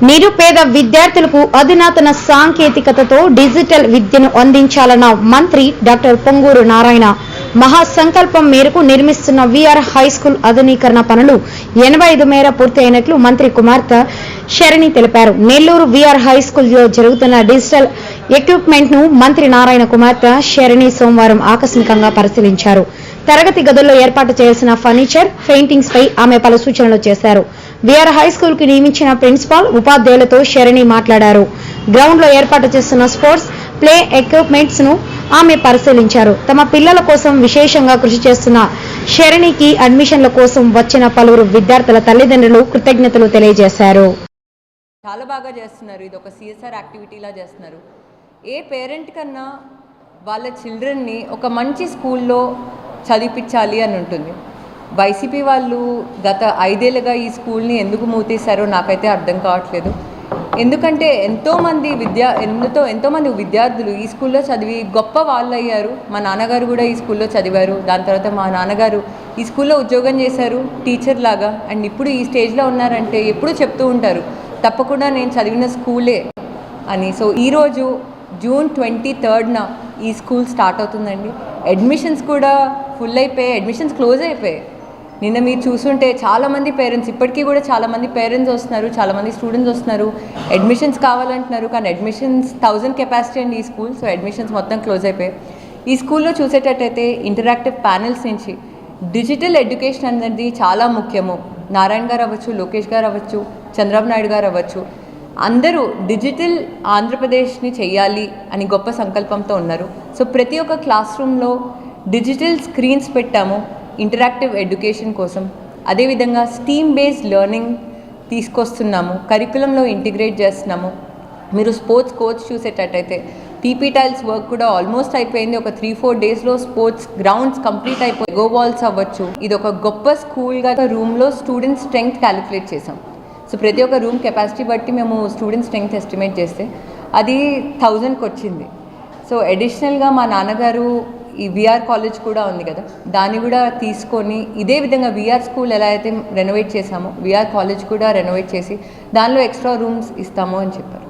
నిరుపేద విద్యార్థులకు అధునాతన సాంకేతికతతో డిజిటల్ విద్యను అందించాలన్న మంత్రి డాక్టర్ పొంగూరు నారాయణ మహాసంకల్పం మేరకు నిర్మిస్తున్న విఆర్ హై స్కూల్ ఆధునీకరణ పనులు 85 మేర పూర్తి అయినట్లు మంత్రి కుమార్తె శరణి తెలిపారు. నెల్లూరు విఆర్ హై స్కూల్లో జరుగుతున్న డిజిటల్ ఎక్విప్మెంట్ ను మంత్రి నారాయణ కుమార్తె శరణి సోమవారం ఆకస్మికంగా పరిశీలించారు. తరగతి గదుల్లో ఏర్పాటు చేయాల్సిన ఫర్నిచర్, పెయింటింగ్స్ పై ఆమె పలు సూచనలు చేశారు. విఆర్ హై స్కూల్ కి నియమించిన ప్రిన్సిపాల్, ఉపాధ్యాయులతో శరణి మాట్లాడారు. గ్రౌండ్ లో ఏర్పాటు చేస్తున్న స్పోర్ట్స్, ప్లే ఎక్విప్మెంట్స్ ను ఆమె పరిశీలించారు. తమ పిల్లల కోసం విశేషంగా కృషి చేస్తున్న శరణికి అడ్మిషన్ల కోసం వచ్చిన పలువురు విద్యార్థుల తల్లిదండ్రులు కృతజ్ఞతలు తెలియజేశారు. చాలా బాగా చేస్తున్నారు. ఇది ఒక సిఎస్ఆర్ యాక్టివిటీలా చేస్తున్నారు. ఏ పేరెంట్ కన్నా వాళ్ళ చిల్డ్రన్ని ఒక మంచి స్కూల్లో చదివించాలి అని ఉంటుంది. వైసీపీ వాళ్ళు గత 5 ఏళ్ళుగా ఈ స్కూల్ని ఎందుకు మూతేశారో నాకైతే అర్థం కావట్లేదు. ఎందుకంటే ఎంతోమంది విద్యార్థులు ఈ స్కూల్లో చదివి గొప్ప వాళ్ళు అయ్యారు. మా నాన్నగారు కూడా ఈ స్కూల్లో చదివారు. దాని తర్వాత మా నాన్నగారు ఈ స్కూల్లో ఉద్యోగం చేశారు టీచర్ లాగా. అండ్ ఇప్పుడు ఈ స్టేజ్లో ఉన్నారంటే ఎప్పుడూ చెప్తూ ఉంటారు, తప్పకుండా నేను చదివిన స్కూలే అని. సో ఈరోజు జూన్ 23న ఈ స్కూల్ స్టార్ట్ అవుతుందండి. అడ్మిషన్స్ కూడా ఫుల్ అయిపోయాయి, అడ్మిషన్స్ క్లోజ్ అయిపోయాయి. నిన్న మీరు చూస్తుంటే చాలామంది పేరెంట్స్, ఇప్పటికీ కూడా చాలామంది పేరెంట్స్ వస్తున్నారు, చాలామంది స్టూడెంట్స్ వస్తున్నారు, అడ్మిషన్స్ కావాలంటున్నారు. కానీ అడ్మిషన్స్ 1000 కెపాసిటీ అండి ఈ స్కూల్. సో అడ్మిషన్స్ మొత్తం క్లోజ్ అయిపోయాయి. ఈ స్కూల్లో చూసేటట్టయితే ఇంటరాక్టివ్ ప్యానెల్స్ నుంచి డిజిటల్ ఎడ్యుకేషన్ అనేది చాలా ముఖ్యము. నారాయణ గారు అవ్వచ్చు, లోకేష్ గారు అవ్వచ్చు, చంద్రబాబు నాయుడు గారు అవ్వచ్చు, అందరూ డిజిటల్ ఆంధ్రప్రదేశ్ని చెయ్యాలి అని గొప్ప సంకల్పంతో ఉన్నారు. సో ప్రతి ఒక్క క్లాస్ రూమ్లో డిజిటల్ స్క్రీన్స్ పెట్టాము ఇంటరాక్టివ్ ఎడ్యుకేషన్ కోసం. అదేవిధంగా స్టీమ్ బేస్డ్ లెర్నింగ్ తీసుకొస్తున్నాము, కరికులంలో ఇంటిగ్రేట్ చేస్తున్నాము. మీరు స్పోర్ట్స్ కోచ్ చూసేటట్టయితే పీపీ టైల్స్ వర్క్ కూడా ఆల్మోస్ట్ అయిపోయింది. ఒక 3-4 డేస్లో స్పోర్ట్స్ గ్రౌండ్స్ కంప్లీట్ అయిపోయి గో బాల్స్ అవ్వచ్చు. ఇది ఒక గొప్ప స్కూల్గా రూమ్లో స్టూడెంట్ స్ట్రెంగ్త్ క్యాలిక్యులేట్ చేసాం. సో ప్రతి ఒక్క రూమ్ కెపాసిటీ బట్టి మేము స్టూడెంట్ స్ట్రెంగ్త్ ఎస్టిమేట్ చేస్తే అది 1000కి వచ్చింది. సో అడిషనల్గా మా నాన్నగారు ఈ విఆర్ కాలేజ్ కూడా ఉంది కదా, దాన్ని కూడా తీసుకొని ఇదే విధంగా విఆర్ స్కూల్ ఎలా అయితే రెనోవేట్ చేసామో విఆర్ కాలేజ్ కూడా రెనోవేట్ చేసి దానిలో ఎక్స్ట్రా రూమ్స్ ఇస్తాము అని చెప్పారు.